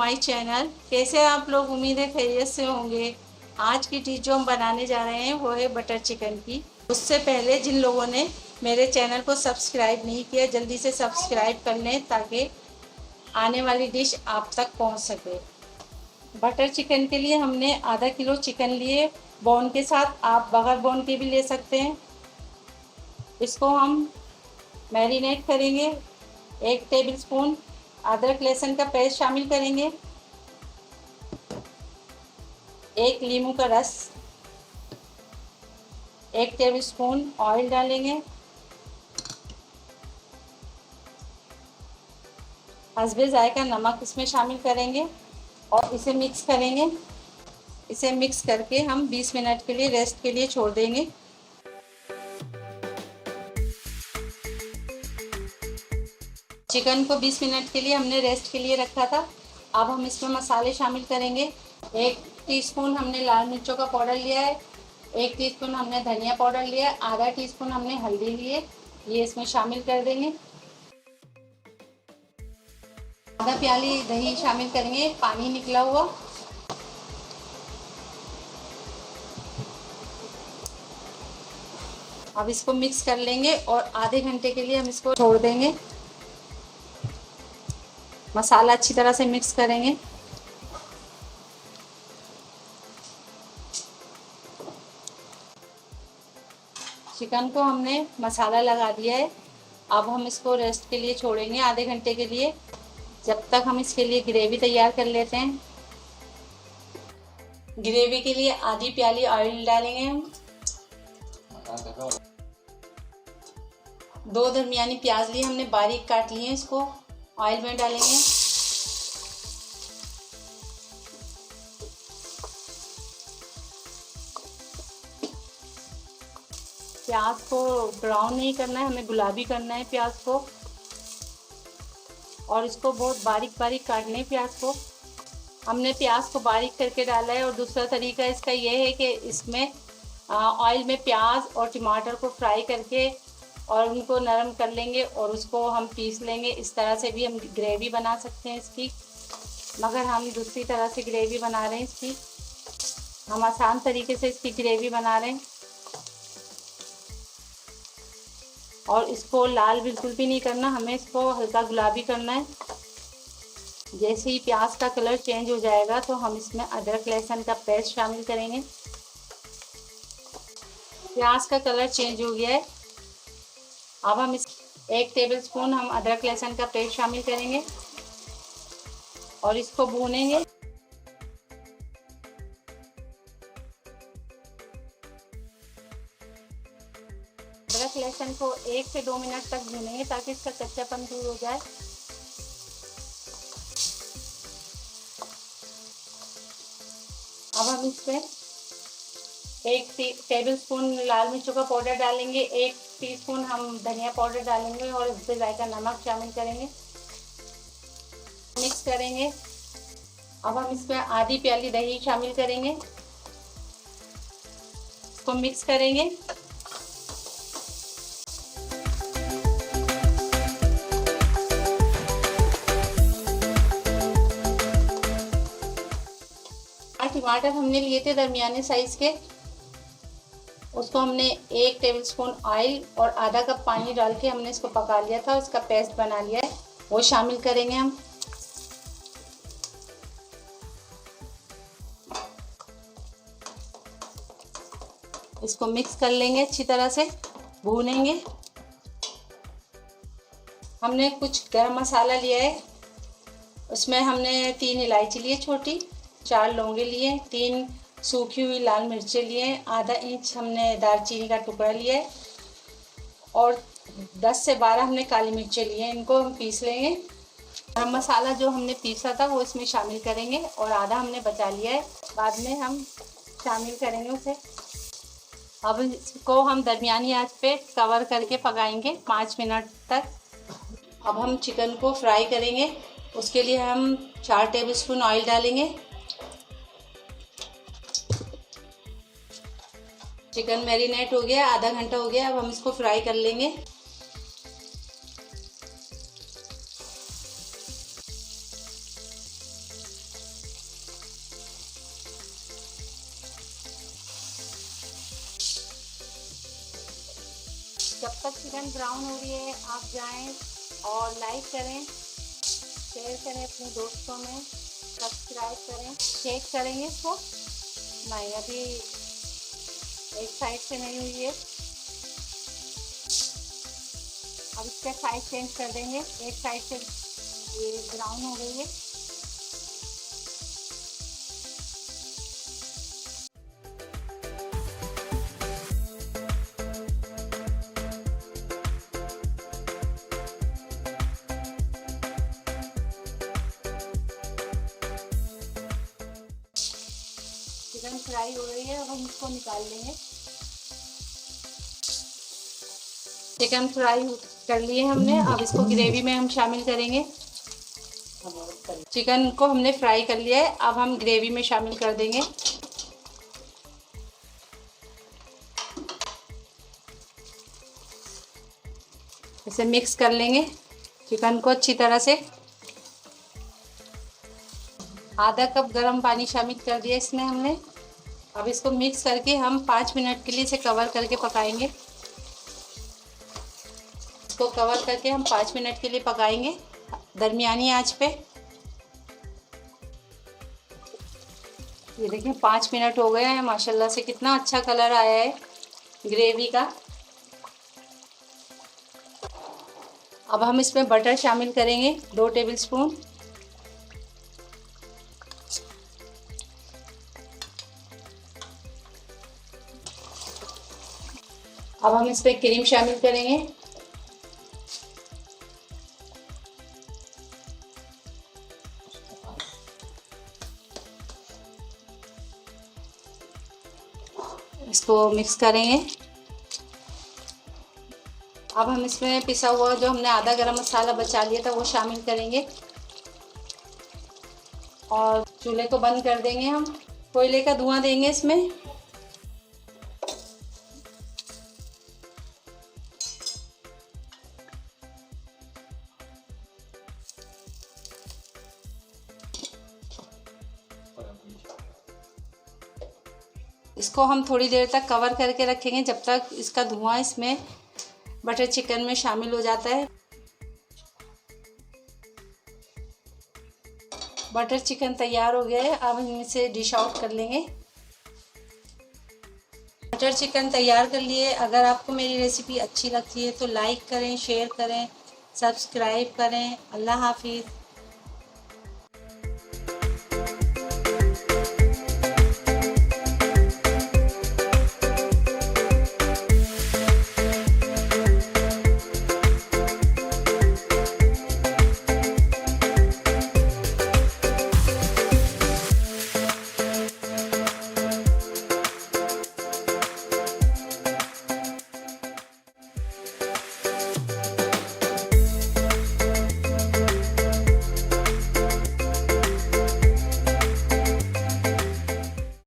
My channel. कैसे आप लोग? उम्मीद है खैरियत से होंगे। आज की डिश जो हम बनाने जा रहे हैं वो है बटर चिकन की। उससे पहले जिन लोगों ने मेरे चैनल को सब्सक्राइब नहीं किया, जल्दी से सब्सक्राइब कर लें ताकि आने वाली डिश आप तक पहुंच सके। बटर चिकन के लिए हमने आधा किलो चिकन लिए, बोन के साथ। आप बगैर बोन के भी ले सकते हैं। इसको हम मैरिनेट करेंगे। 1 टेबलस्पून अदरक लहसुन का पेस्ट शामिल करेंगे, 1 नींबू का रस, 1 टेबलस्पून ऑयल डालेंगे, हस्बे जायका नमक इसमें शामिल करेंगे और इसे मिक्स करेंगे। इसे मिक्स करके हम 20 मिनट के लिए रेस्ट के लिए छोड़ देंगे। चिकन को 20 मिनट के लिए हमने रेस्ट के लिए रखा था। अब हम इसमें मसाले शामिल करेंगे। 1 टीस्पून हमने लाल मिर्चों का पाउडर लिया है, 1 टीस्पून हमने धनिया पाउडर लिया है, आधा टीस्पून हमने हल्दी ली है, ये इसमें शामिल कर देंगे। आधा प्याली दही शामिल करेंगे, पानी निकला हुआ। अब इसको मिक्स कर लेंगे और आधे घंटे के लिए हम इसको छोड़ देंगे। मसाला अच्छी तरह से मिक्स करेंगे। चिकन को हमने मसाला लगा दिया है। अब हम इसको रेस्ट के लिए छोड़ेंगे आधे घंटे के लिए, जब तक हम इसके लिए ग्रेवी तैयार कर लेते हैं। ग्रेवी के लिए आधी प्याली ऑयल डालेंगे हम। 2 दरमियानी प्याज लिए हमने, बारीक काट लिए, इसको ऑयल में डालेंगे। प्याज को ब्राउन नहीं करना है, हमें गुलाबी करना है प्याज को, और इसको बहुत बारीक बारीक काटना है प्याज को। हमने प्याज को बारीक करके डाला है। और दूसरा तरीका इसका ये है कि इसमें ऑयल में प्याज और टमाटर को फ्राई करके और उनको नरम कर लेंगे और उसको हम पीस लेंगे। इस तरह से भी हम ग्रेवी बना सकते हैं इसकी, मगर हम दूसरी तरह से ग्रेवी बना रहे हैं इसकी। हम आसान तरीके से इसकी ग्रेवी बना रहे हैं। और इसको लाल बिल्कुल भी नहीं करना, हमें इसको हल्का गुलाबी करना है। जैसे ही प्याज का कलर चेंज हो जाएगा तो हम इसमें अदरक लहसुन का पेस्ट शामिल करेंगे। प्याज का कलर चेंज हो गया है। अब हम इस 1 टेबलस्पून हम अदरक लहसुन का पेस्ट शामिल करेंगे और इसको भूनेंगे। अदरक लहसुन को 1 से 2 मिनट तक भूनेंगे ताकि इसका कच्चापन दूर हो जाए। अब हम इसमें 1 टेबलस्पून लाल मिर्चों का पाउडर डालेंगे, 1 टीस्पून हम धनिया पाउडर डालेंगे और इसमें जायका नमक शामिल करेंगे। मिक्स करेंगे। अब हम इसमें आधी प्याली दही शामिल करेंगे, इसको मिक्स करेंगे। टमाटर हमने लिए थे दरमियाने साइज के, उसको हमने 1 टेबलस्पून ऑयल और आधा कप पानी डाल के हमने इसको पका लिया था, उसका पेस्ट बना लिया है, वो शामिल करेंगे हम। इसको मिक्स कर लेंगे, अच्छी तरह से भूनेंगे। हमने कुछ गरम मसाला लिया है, उसमें हमने 3 इलायची लिए छोटी, 4 लौंगे लिए, 3 सूखी हुई लाल मिर्चें लिए, आधा इंच हमने दालचीनी का टुकड़ा लिया है और 10 से 12 हमने काली मिर्चें लिए। इनको हम पीस लेंगे। गरम मसाला जो हमने पीसा था वो इसमें शामिल करेंगे और आधा हमने बचा लिया है, बाद में हम शामिल करेंगे उसे। अब इसको हम दरमियानी आंच पे कवर करके पकाएंगे 5 मिनट तक। अब हम चिकन को फ्राई करेंगे। उसके लिए हम 4 टेबलस्पून ऑयल डालेंगे। चिकन मैरिनेट हो गया, आधा घंटा हो गया। अब हम इसको फ्राई कर लेंगे। जब तक चिकन ब्राउन हो रही है आप जाएं और लाइक करें, शेयर करें अपने दोस्तों में, सब्सक्राइब करें। चेक करेंगे इसको। नहीं, अभी एक साइड से नहीं हुई है। अब इसका साइड चेंज कर देंगे। एक साइड से ये ब्राउन हो गई है। चिकन फ्राई हो रही है, अब हम इसको निकाल लेंगे। चिकन फ्राई कर लिए हमने, अब इसको ग्रेवी में हम शामिल करेंगे। चिकन को हमने फ्राई कर लिया है, अब हम ग्रेवी में शामिल कर देंगे। इसे मिक्स कर लेंगे चिकन को अच्छी तरह से। आधा कप गर्म पानी शामिल कर दिया इसमें हमने। अब इसको मिक्स करके हम 5 मिनट के लिए इसे कवर करके पकाएंगे। इसको कवर करके हम 5 मिनट के लिए पकाएंगे दरमियानी आंच पे। ये देखिए 5 मिनट हो गए हैं, माशाल्लाह से कितना अच्छा कलर आया है ग्रेवी का। अब हम इसमें बटर शामिल करेंगे 2 टेबलस्पून। अब हम इस पर क्रीम शामिल करेंगे। इसको मिक्स करेंगे। अब हम इसमें पिसा हुआ जो हमने आधा गरम मसाला बचा लिया था वो शामिल करेंगे और चूल्हे को बंद कर देंगे। हम कोयले का धुआं देंगे इसमें। इसको हम थोड़ी देर तक कवर करके रखेंगे जब तक इसका धुआं इसमें बटर चिकन में शामिल हो जाता है। बटर चिकन तैयार हो गया है, अब हम इसे डिश आउट कर लेंगे। बटर चिकन तैयार कर लिए। अगर आपको मेरी रेसिपी अच्छी लगती है तो लाइक करें, शेयर करें, सब्सक्राइब करें। अल्लाह हाफिज़।